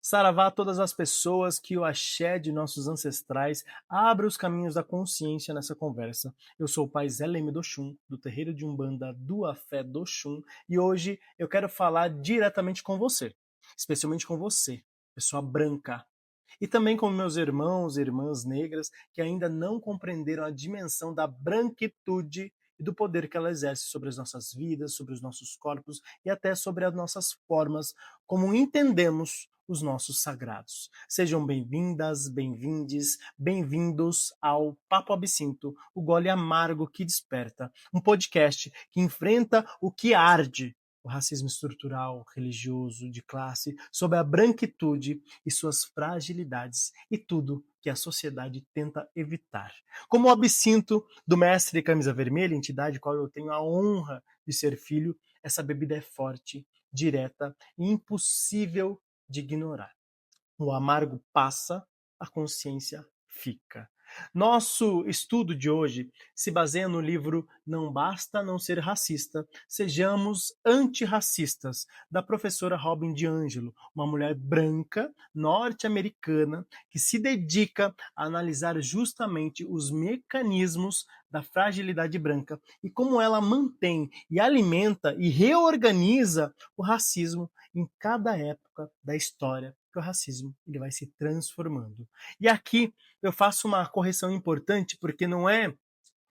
Saravá a todas as pessoas, que o axé de nossos ancestrais abra os caminhos da consciência nessa conversa. Eu sou o pai Zé Leme do Oxum, do terreiro de Umbanda do Afé do Oxum, e hoje eu quero falar diretamente com você, especialmente com você, pessoa branca, e também com meus irmãos e irmãs negras que ainda não compreenderam a dimensão da branquitude e do poder que ela exerce sobre as nossas vidas, sobre os nossos corpos e até sobre as nossas formas, como entendemos os nossos sagrados. Sejam bem-vindas, bem-vindes, bem-vindos ao Papo Absinto, o gole amargo que desperta, um podcast que enfrenta o que arde, o racismo estrutural, religioso, de classe, sob a branquitude e suas fragilidades e tudo que a sociedade tenta evitar. Como o absinto do mestre Camisa Vermelha, entidade qual eu tenho a honra de ser filho, essa bebida é forte, direta e impossível de ignorar. O amargo passa, a consciência fica. Nosso estudo de hoje se baseia no livro Não Basta Não Ser Racista, Sejamos Antirracistas, da professora Robin DiAngelo, uma mulher branca, norte-americana, que se dedica a analisar justamente os mecanismos da fragilidade branca e como ela mantém e alimenta e reorganiza o racismo em cada época da história, que o racismo ele vai se transformando. E aqui eu faço uma correção importante, porque não é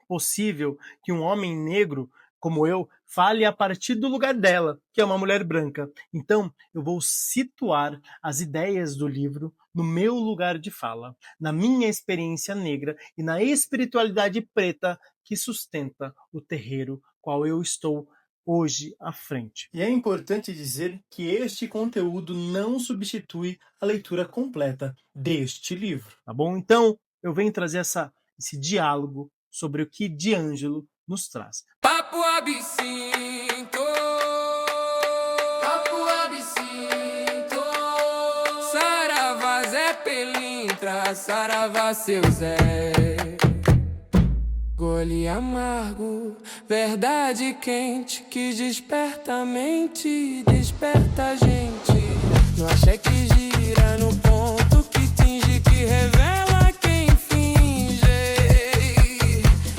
possível que um homem negro como eu fale a partir do lugar dela, que é uma mulher branca. Então, eu vou situar as ideias do livro no meu lugar de fala, na minha experiência negra e na espiritualidade preta que sustenta o terreiro qual eu estou hoje à frente. E é importante dizer que este conteúdo não substitui a leitura completa deste livro, tá bom? Então, eu venho trazer esse diálogo sobre o que DiAngelo nos traz. Papo Absinto, Papo Absinto, Saravá Zé Pelintra, Saravá seu Zé. Gole amargo, verdade quente, que desperta a mente, desperta a gente. No axé que gira, no ponto que tinge, que revela quem finge.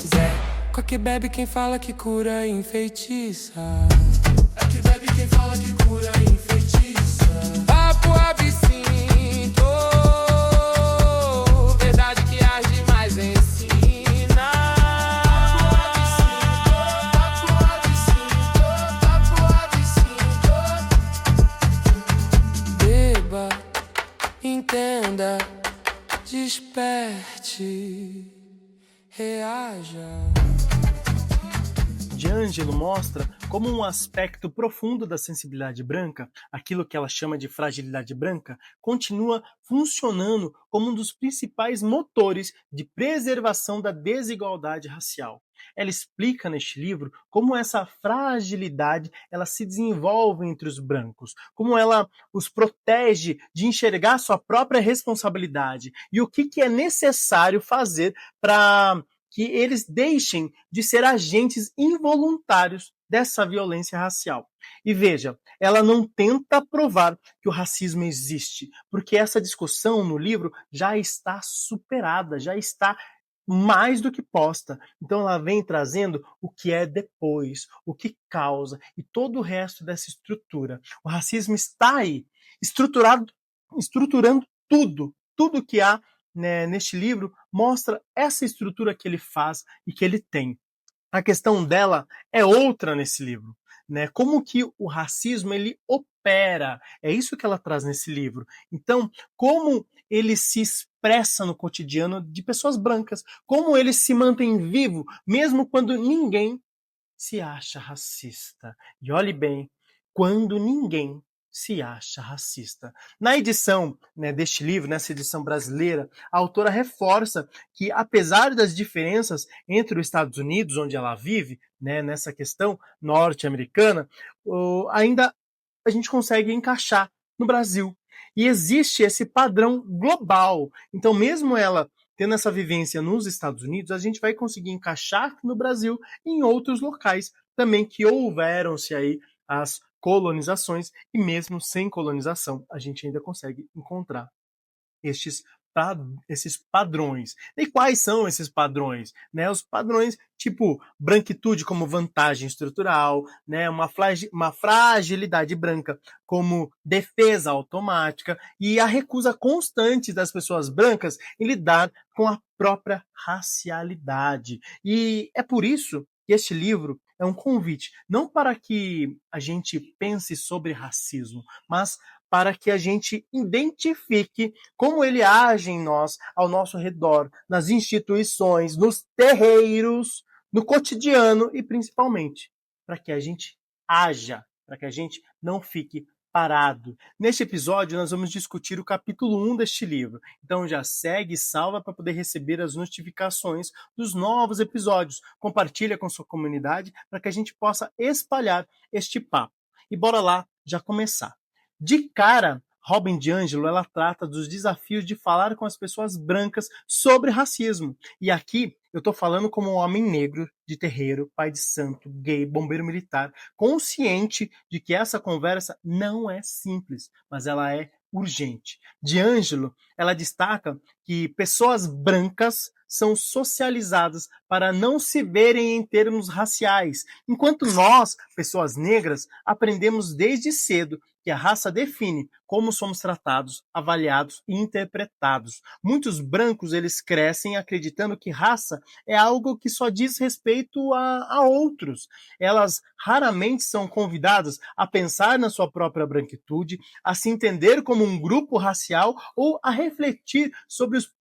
Zé, que bebe quem fala que cura e enfeitiça. É que bebe quem fala que cura e enfeitiça. Papo absinto, verdade que arde mais ensina. Papo absinto, papo absinto. Beba, entenda, desperte, reaja. DiAngelo mostra como um aspecto profundo da sensibilidade branca, aquilo que ela chama de fragilidade branca, continua funcionando como um dos principais motores de preservação da desigualdade racial. Ela explica neste livro como essa fragilidade ela se desenvolve entre os brancos, como ela os protege de enxergar sua própria responsabilidade e o que é necessário fazer para que eles deixem de ser agentes involuntários dessa violência racial. E veja, ela não tenta provar que o racismo existe, porque essa discussão no livro já está superada, já está mais do que posta. Então ela vem trazendo o que é depois, o que causa e todo o resto dessa estrutura. O racismo está aí, estruturando tudo que há, né, neste livro, mostra essa estrutura que ele faz e que ele tem. A questão dela é outra nesse livro, né? Como que o racismo ele opera? É isso que ela traz nesse livro. Então, como ele se expressa no cotidiano de pessoas brancas, como ele se mantém vivo mesmo quando ninguém se acha racista. E olhe bem, quando ninguém se acha racista. Na edição, né, deste livro, nessa edição brasileira, a autora reforça que, apesar das diferenças entre os Estados Unidos, onde ela vive, né, nessa questão norte-americana, ainda a gente consegue encaixar no Brasil. E existe esse padrão global. Então, mesmo ela tendo essa vivência nos Estados Unidos, a gente vai conseguir encaixar no Brasil e em outros locais também que houveram-se aí as colonizações, e mesmo sem colonização, a gente ainda consegue encontrar esses padrões. E quais são esses padrões? Né? Os padrões tipo branquitude como vantagem estrutural, né? uma fragilidade branca como defesa automática e a recusa constante das pessoas brancas em lidar com a própria racialidade. E é por isso que este livro é um convite, não para que a gente pense sobre racismo, mas para que a gente identifique como ele age em nós, ao nosso redor, nas instituições, nos terreiros, no cotidiano e principalmente para que a gente haja, para que a gente não fique parado. Neste episódio, nós vamos discutir o capítulo 1 deste livro. Então já segue e salva para poder receber as notificações dos novos episódios. Compartilha com sua comunidade para que a gente possa espalhar este papo. E bora lá já começar. De cara, Robin DiAngelo, ela trata dos desafios de falar com as pessoas brancas sobre racismo. E aqui eu estou falando como um homem negro, de terreiro, pai de santo, gay, bombeiro militar, consciente de que essa conversa não é simples, mas ela é urgente. DiAngelo, ela destaca que pessoas brancas são socializadas para não se verem em termos raciais, enquanto nós, pessoas negras, aprendemos desde cedo que a raça define como somos tratados, avaliados e interpretados. Muitos brancos, eles crescem acreditando que raça é algo que só diz respeito a outros. Elas raramente são convidadas a pensar na sua própria branquitude, a se entender como um grupo racial ou a refletir sobre os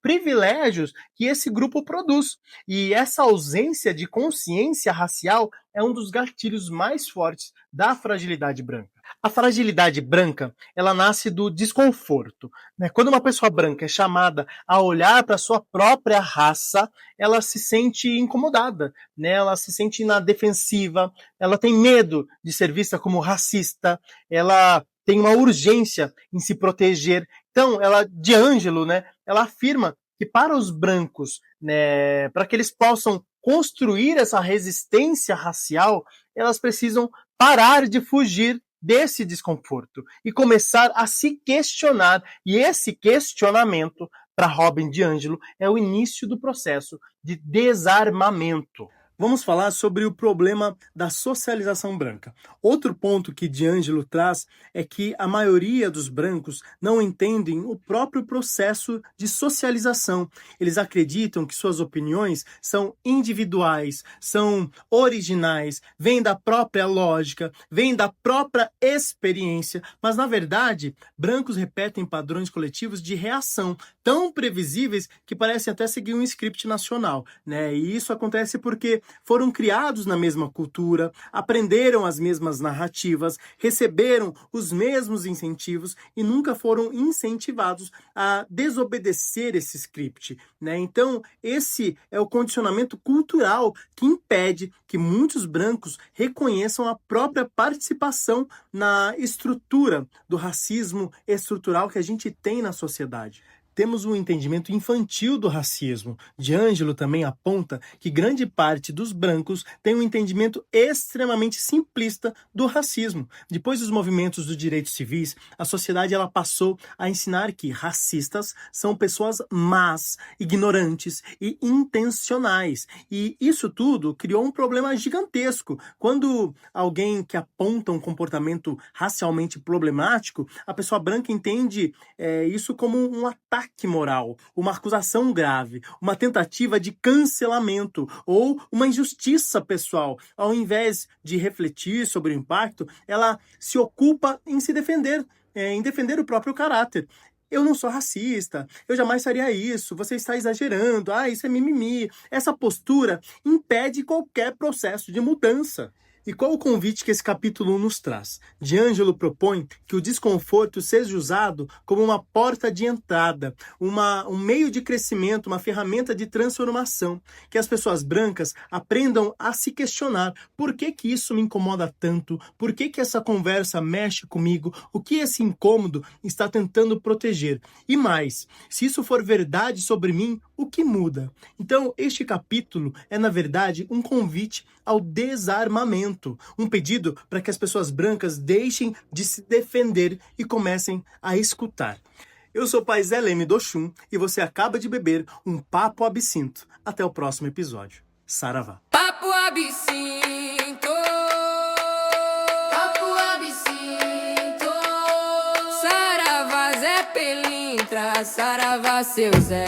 privilégios que esse grupo produz. E essa ausência de consciência racial é um dos gatilhos mais fortes da fragilidade branca. A fragilidade branca, ela nasce do desconforto, né? Quando uma pessoa branca é chamada a olhar para a sua própria raça, ela se sente incomodada, né? Ela se sente na defensiva, ela tem medo de ser vista como racista, ela tem uma urgência em se proteger. Então, DiAngelo, né? Ela afirma que para os brancos, né, para que eles possam construir essa resistência racial, elas precisam parar de fugir desse desconforto e começar a se questionar. E esse questionamento, para Robin DiAngelo, é o início do processo de desarmamento. Vamos falar sobre o problema da socialização branca. Outro ponto que DiAngelo traz é que a maioria dos brancos não entendem o próprio processo de socialização. Eles acreditam que suas opiniões são individuais, são originais, vêm da própria lógica, vêm da própria experiência, mas na verdade, brancos repetem padrões coletivos de reação tão previsíveis que parecem até seguir um script nacional, né? E isso acontece porque foram criados na mesma cultura, aprenderam as mesmas narrativas, receberam os mesmos incentivos e nunca foram incentivados a desobedecer esse script, né? Então, esse é o condicionamento cultural que impede que muitos brancos reconheçam a própria participação na estrutura do racismo estrutural que a gente tem na sociedade. Temos um entendimento infantil do racismo. DiAngelo também aponta que grande parte dos brancos tem um entendimento extremamente simplista do racismo. Depois dos movimentos dos direitos civis, a sociedade ela passou a ensinar que racistas são pessoas más, ignorantes e intencionais. E isso tudo criou um problema gigantesco. Quando alguém que aponta um comportamento racialmente problemático, a pessoa branca entende isso como um ataque moral, uma acusação grave, uma tentativa de cancelamento ou uma injustiça pessoal. Ao invés de refletir sobre o impacto, ela se ocupa em se defender, em defender o próprio caráter. Eu não sou racista, eu jamais faria isso, você está exagerando, isso é mimimi. Essa postura impede qualquer processo de mudança. E qual o convite que esse capítulo 1 nos traz? DiAngelo propõe que o desconforto seja usado como uma porta de entrada, um meio de crescimento, uma ferramenta de transformação, que as pessoas brancas aprendam a se questionar por que isso me incomoda tanto, por que essa conversa mexe comigo, o que esse incômodo está tentando proteger. E mais, se isso for verdade sobre mim, o que muda? Então, este capítulo é, na verdade, um convite ao desarmamento, um pedido para que as pessoas brancas deixem de se defender e comecem a escutar. Eu sou o pai Zé Leme do Oxum e você acaba de beber um Papo Absinto. Até o próximo episódio. Saravá. Papo Absinto, Papo Absinto, Saravá Zé Pelintra, Saravá seu Zé.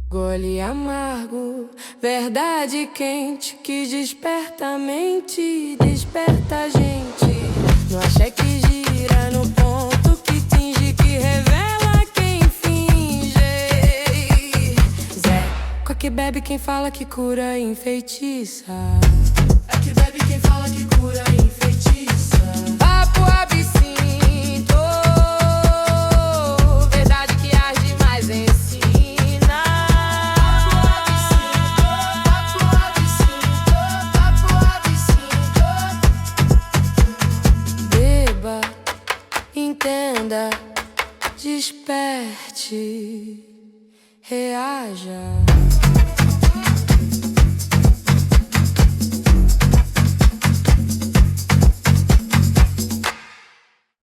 Gole amargo, verdade quente, que desperta a mente, desperta a gente. No axé que gira, no ponto que tinge, que revela quem finge. Zé, qual que bebe quem fala que cura e enfeitiça? É que bebe quem fala que cura e enfeitiça. Papo Absinto, verdade que arde mais ensina. Papo Absinto, Papo Absinto. Beba, entenda, desperte, reaja.